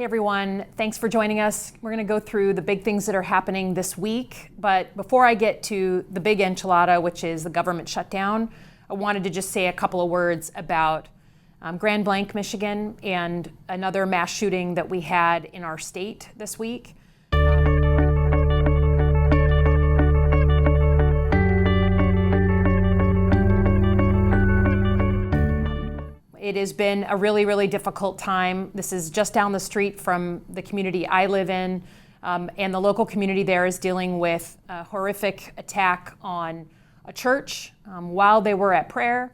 Hey everyone, thanks for joining us. We're going to go through the big things that are happening this week, but before I get to the big enchilada, which is the government shutdown, I wanted to just say a couple of words about Grand Blanc, Michigan, and another mass shooting that we had in our state this week. It has been a really, really difficult time. This is just down the street from the community I live in, and the local community there is dealing with a horrific attack on a church while they were at prayer,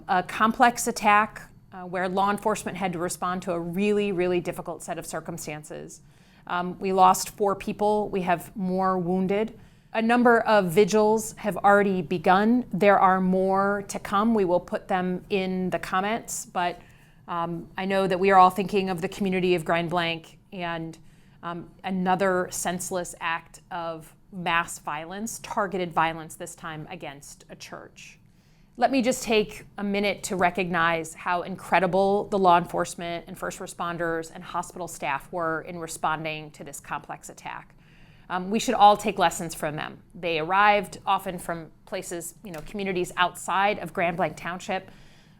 a complex attack where law enforcement had to respond to a really, really difficult set of circumstances. We lost 4 people. We have more wounded. A number of vigils have already begun. There are more to come. We will put them in the comments, but I know that we are all thinking of the community of Grand Blanc and another senseless act of mass violence, targeted violence this time against a church. Let me just take a minute to recognize how incredible the law enforcement and first responders and hospital staff were in responding to this complex attack. We should all take lessons from them. They arrived often from places, communities outside of Grand Blanc Township,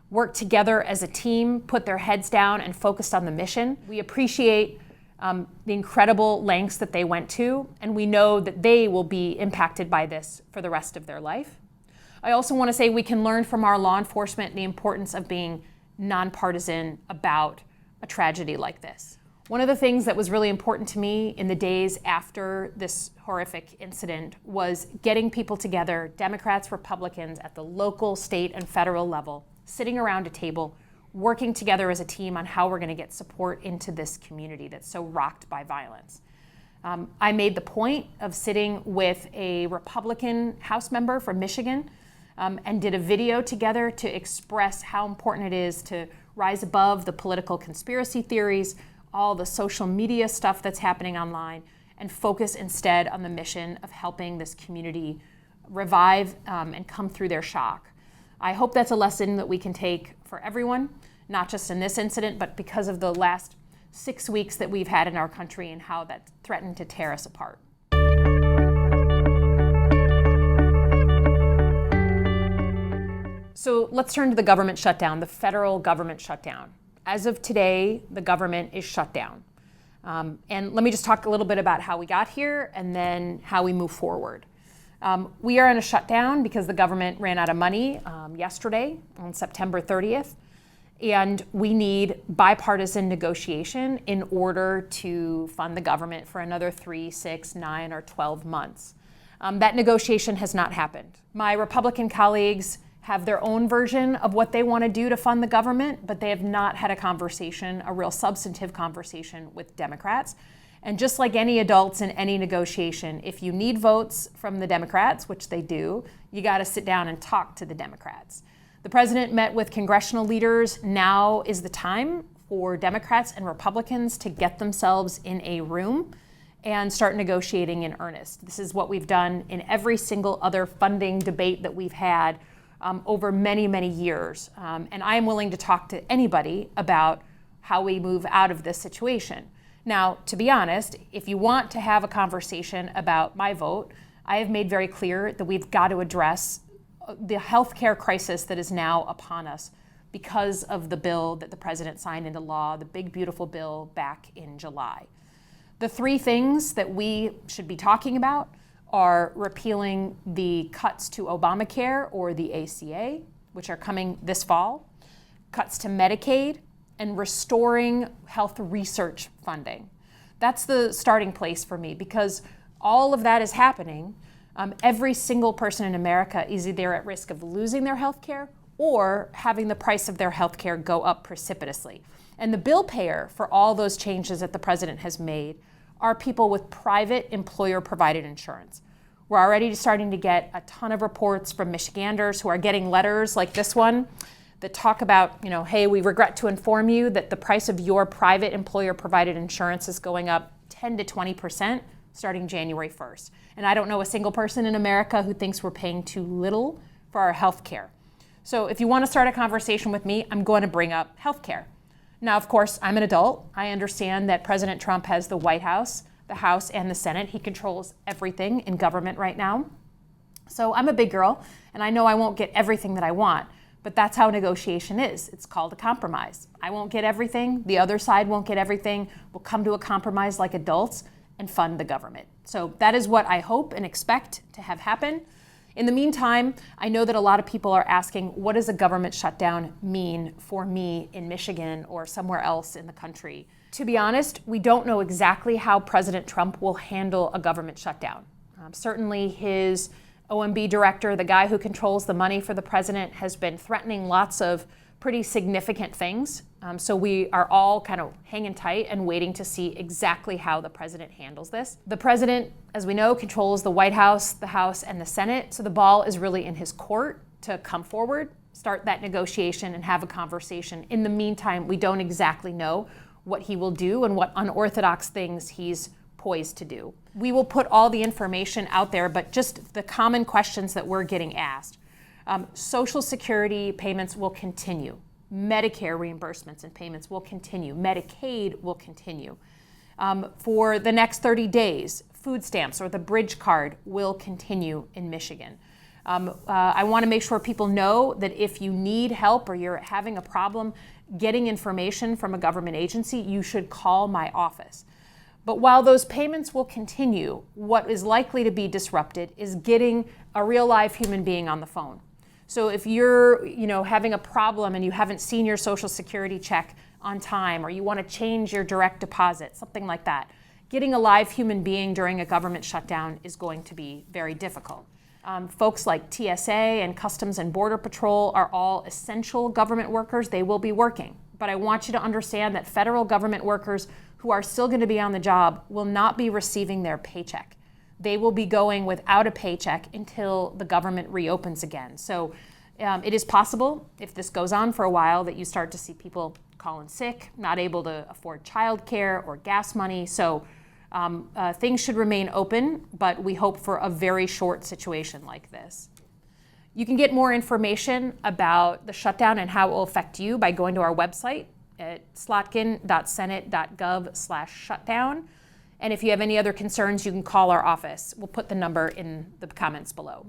worked together as a team, put their heads down and focused on the mission. We appreciate the incredible lengths that they went to, and we know that they will be impacted by this for the rest of their life. I also want to say we can learn from our law enforcement the importance of being nonpartisan about a tragedy like this. One of the things that was really important to me in the days after this horrific incident was getting people together, Democrats, Republicans, at the local, state, and federal level, sitting around a table, working together as a team on how we're going to get support into this community that's so rocked by violence. I made the point of sitting with a Republican House member from Michigan and did a video together to express how important it is to rise above the political conspiracy theories, all the social media stuff that's happening online, and focus instead on the mission of helping this community revive and come through their shock. I hope that's a lesson that we can take for everyone, not just in this incident, but because of the last 6 weeks that we've had in our country and how that threatened to tear us apart. So let's turn to the government shutdown, the federal government shutdown. As of today, the government is shut down. And let me just talk a little bit about how we got here and then how we move forward. We are in a shutdown because the government ran out of money yesterday on September 30th. And we need bipartisan negotiation in order to fund the government for another 3, 6, 9, or 12 months. That negotiation has not happened. My Republican colleagues have their own version of what they want to do to fund the government, but they have not had a conversation, a real substantive conversation with Democrats. And just like any adults in any negotiation, if you need votes from the Democrats, which they do, you got to sit down and talk to the Democrats. The president met with congressional leaders. Now is the time for Democrats and Republicans to get themselves in a room and start negotiating in earnest. This is what we've done in every single other funding debate that we've had over many, many years. And I am willing to talk to anybody about how we move out of this situation. Now, to be honest, if you want to have a conversation about my vote, I have made very clear that we've got to address the healthcare crisis that is now upon us because of the bill that the president signed into law, the big, beautiful bill back in July. The 3 things that we should be talking about are repealing the cuts to Obamacare or the ACA, which are coming this fall, cuts to Medicaid, and restoring health research funding. That's the starting place for me because all of that is happening. Every single person in America is either at risk of losing their health care or having the price of their health care go up precipitously. And the bill payer for all those changes that the president has made are people with private employer-provided insurance. We're already starting to get a ton of reports from Michiganders who are getting letters like this one that talk about, hey, we regret to inform you that the price of your private employer-provided insurance is going up 10 to 20% starting January 1st. And I don't know a single person in America who thinks we're paying too little for our health care. So if you want to start a conversation with me, I'm going to bring up health care. Now, of course, I'm an adult. I understand that President Trump has the White House, the House, and the Senate. He controls everything in government right now. So I'm a big girl, and I know I won't get everything that I want, but that's how negotiation is. It's called a compromise. I won't get everything. The other side won't get everything. We'll come to a compromise like adults and fund the government. So that is what I hope and expect to have happen. In the meantime, I know that a lot of people are asking, what does a government shutdown mean for me in Michigan or somewhere else in the country? To be honest, we don't know exactly how President Trump will handle a government shutdown. Certainly his OMB director, the guy who controls the money for the president, has been threatening lots of pretty significant things. So we are all kind of hanging tight and waiting to see exactly how the president handles this. The president, as we know, controls the White House, the House, and the Senate. So the ball is really in his court to come forward, start that negotiation, and have a conversation. In the meantime, we don't exactly know what he will do and what unorthodox things he's poised to do. We will put all the information out there, but just the common questions that we're getting asked. Social Security payments will continue. Medicare reimbursements and payments will continue. Medicaid will continue. For the next 30 days, food stamps or the bridge card will continue in Michigan. I want to make sure people know that if you need help or you're having a problem getting information from a government agency, you should call my office. But while those payments will continue, what is likely to be disrupted is getting a real live human being on the phone. So if you're, having a problem and you haven't seen your Social Security check on time, or you want to change your direct deposit, something like that, getting a live human being during a government shutdown is going to be very difficult. Folks like TSA and Customs and Border Patrol are all essential government workers. They will be working. But I want you to understand that federal government workers who are still going to be on the job will not be receiving their paycheck. They will be going without a paycheck until the government reopens again. So it is possible, if this goes on for a while, that you start to see people calling sick, not able to afford childcare or gas money. So things should remain open, but we hope for a very short situation like this. You can get more information about the shutdown and how it will affect you by going to our website at slotkin.senate.gov/shutdown. And if you have any other concerns, you can call our office. We'll put the number in the comments below.